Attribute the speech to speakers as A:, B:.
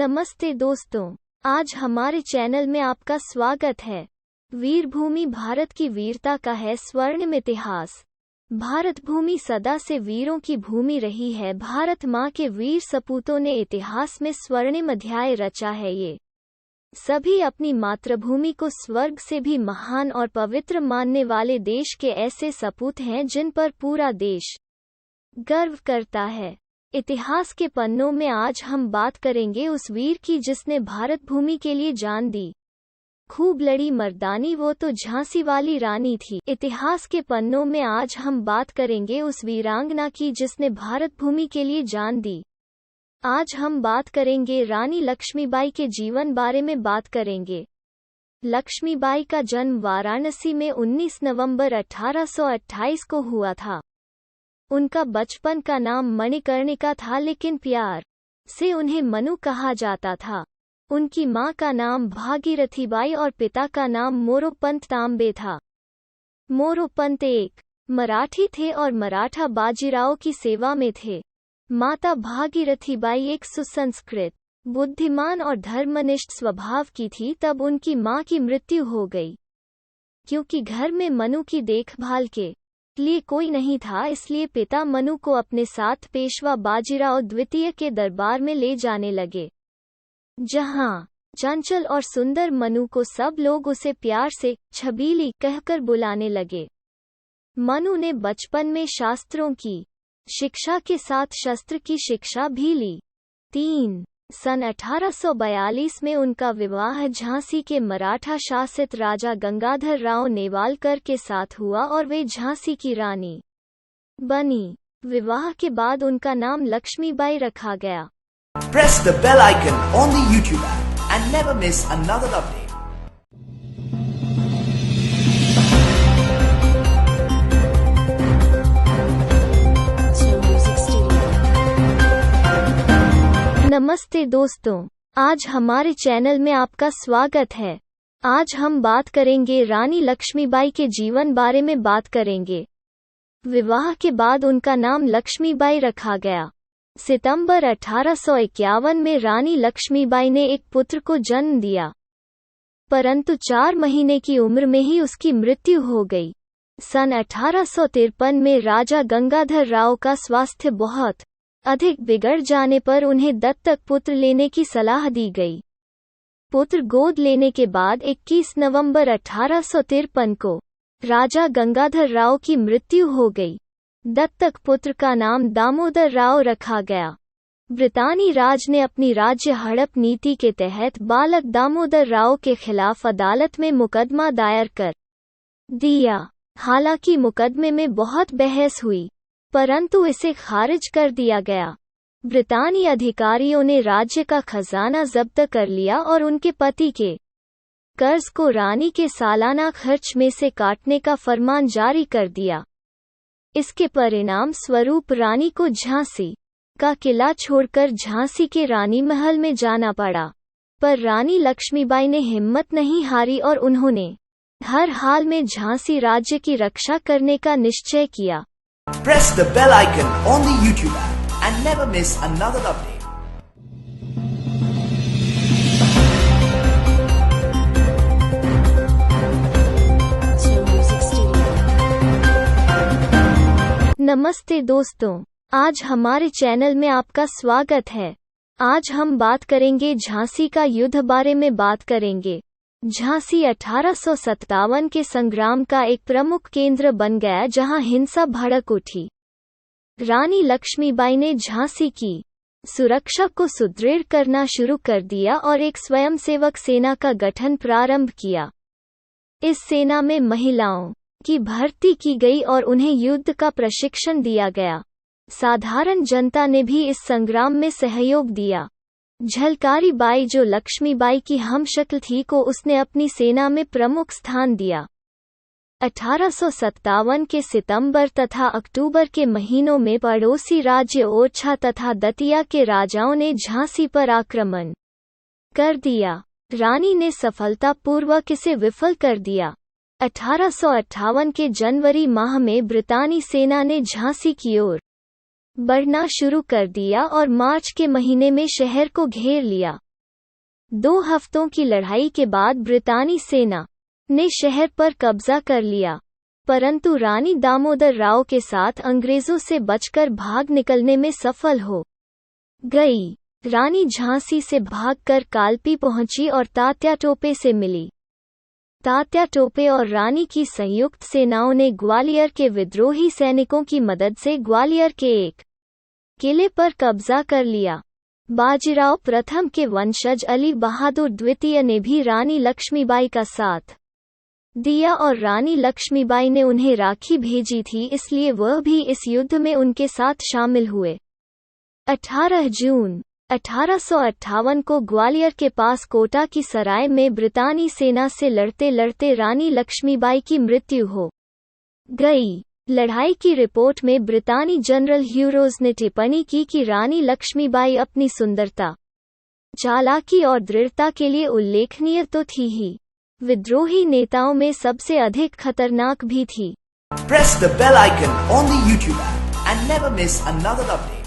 A: नमस्ते दोस्तों, आज हमारे चैनल में आपका स्वागत है। वीरभूमि भारत की वीरता का है स्वर्णिम इतिहास। भारत भूमि सदा से वीरों की भूमि रही है। भारत माँ के वीर सपूतों ने इतिहास में स्वर्णिम अध्याय रचा है। ये सभी अपनी मातृभूमि को स्वर्ग से भी महान और पवित्र मानने वाले देश के ऐसे सपूत हैं जिन पर पूरा देश गर्व करता है। इतिहास के पन्नों में आज हम बात करेंगे उस वीर की जिसने भारत भूमि के लिए जान दी। खूब लड़ी मर्दानी, वो तो झांसी वाली रानी थी। इतिहास के पन्नों में आज हम बात करेंगे उस वीरांगना की जिसने भारत भूमि के लिए जान दी। आज हम बात करेंगे रानी लक्ष्मीबाई के जीवन बारे में बात करेंगे। लक्ष्मीबाई का जन्म वाराणसी में 19 नवंबर 1828 को हुआ था। उनका बचपन का नाम मणिकर्णिका था, लेकिन प्यार से उन्हें मनु कहा जाता था। उनकी मां का नाम भागीरथीबाई और पिता का नाम मोरोपंत तांबे था। मोरोपंत एक मराठी थे और मराठा बाजीराव की सेवा में थे। माता भागीरथीबाई एक सुसंस्कृत, बुद्धिमान और धर्मनिष्ठ स्वभाव की थी। तब उनकी मां की मृत्यु हो गई। क्योंकि घर में मनु की देखभाल के लिए कोई नहीं था, इसलिए पिता मनु को अपने साथ पेशवा बाजीराव द्वितीय के दरबार में ले जाने लगे, जहां चंचल और सुंदर मनु को सब लोग उसे प्यार से छबीली कहकर बुलाने लगे। मनु ने बचपन में शास्त्रों की शिक्षा के साथ शस्त्र की शिक्षा भी ली। सन 1842 में उनका विवाह झांसी के मराठा शासित राजा गंगाधर राव नेवालकर के साथ हुआ और वे झांसी की रानी बनी। विवाह के बाद उनका नाम लक्ष्मीबाई रखा गया।
B: Press the bell icon on the YouTube app and never miss another update.
A: नमस्ते दोस्तों, आज हमारे चैनल में आपका स्वागत है। आज हम बात करेंगे रानी लक्ष्मीबाई के जीवन बारे में बात करेंगे। विवाह के बाद उनका नाम लक्ष्मीबाई रखा गया। सितंबर 1851 में रानी लक्ष्मीबाई ने एक पुत्र को जन्म दिया, परंतु 4 महीने की उम्र में ही उसकी मृत्यु हो गई। सन 1853 में राजा गंगाधर राव का स्वास्थ्य बहुत अधिक बिगड़ जाने पर उन्हें दत्तक पुत्र लेने की सलाह दी गई। पुत्र गोद लेने के बाद 21 नवंबर 1853 को राजा गंगाधर राव की मृत्यु हो गई। दत्तक पुत्र का नाम दामोदर राव रखा गया। ब्रितानी राज ने अपनी राज्य हड़प नीति के तहत बालक दामोदर राव के खिलाफ अदालत में मुकदमा दायर कर दिया। हालांकि मुकदमे में बहुत बहस हुई, परंतु इसे खारिज कर दिया गया। ब्रितानी अधिकारियों ने राज्य का खजाना जब्त कर लिया और उनके पति के कर्ज को रानी के सालाना खर्च में से काटने का फरमान जारी कर दिया। इसके परिणाम स्वरूप रानी को झांसी का किला छोड़कर झांसी के रानी महल में जाना पड़ा। पर रानी लक्ष्मीबाई ने हिम्मत नहीं हारी और उन्होंने हर हाल में झांसी राज्य की रक्षा करने का निश्चय किया।
B: Press the bell icon on the YouTube app and never miss another update.
A: नमस्ते दोस्तों, आज हमारे चैनल में आपका स्वागत है। आज हम बात करेंगे झांसी का युद्ध बारे में बात करेंगे। झांसी 1857 के संग्राम का एक प्रमुख केंद्र बन गया, जहां हिंसा भड़क उठी। रानी लक्ष्मीबाई ने झांसी की सुरक्षा को सुदृढ़ करना शुरू कर दिया और एक स्वयंसेवक सेना का गठन प्रारंभ किया। इस सेना में महिलाओं की भर्ती की गई और उन्हें युद्ध का प्रशिक्षण दिया गया। साधारण जनता ने भी इस संग्राम में सहयोग दिया। झलकारी बाई, जो लक्ष्मीबाई की हमशक्ल थी, को उसने अपनी सेना में प्रमुख स्थान दिया। 1857 के सितंबर तथा अक्टूबर के महीनों में पड़ोसी राज्य ओरछा तथा दतिया के राजाओं ने झांसी पर आक्रमण कर दिया। रानी ने सफलतापूर्वक इसे विफल कर दिया। 1858 के जनवरी माह में ब्रितानी सेना ने झांसी की ओर बढ़ना शुरू कर दिया और मार्च के महीने में शहर को घेर लिया। 2 हफ्तों की लड़ाई के बाद ब्रितानी सेना ने शहर पर कब्जा कर लिया, परंतु रानी दामोदर राव के साथ अंग्रेजों से बचकर भाग निकलने में सफल हो गई। रानी झांसी से भागकर कालपी पहुंची और तात्या टोपे से मिली। तात्या टोपे और रानी की संयुक्त सेनाओं ने ग्वालियर के विद्रोही सैनिकों की मदद से ग्वालियर के एक किले पर कब्जा कर लिया। बाजीराव प्रथम के वंशज अली बहादुर द्वितीय ने भी रानी लक्ष्मीबाई का साथ दिया और रानी लक्ष्मीबाई ने उन्हें राखी भेजी थी, इसलिए वह भी इस युद्ध में उनके साथ शामिल हुए। 18 जून 1858 को ग्वालियर के पास कोटा की सराय में ब्रितानी सेना से लड़ते लड़ते रानी लक्ष्मीबाई की मृत्यु हो गई। लड़ाई की रिपोर्ट में ब्रितानी जनरल ह्यूरोज ने टिप्पणी की कि रानी लक्ष्मीबाई अपनी सुंदरता, चालाकी और दृढ़ता के लिए उल्लेखनीय तो थी ही, विद्रोही नेताओं में सबसे अधिक खतरनाक भी थी।
B: Press the bell icon on the YouTube app and never miss another update.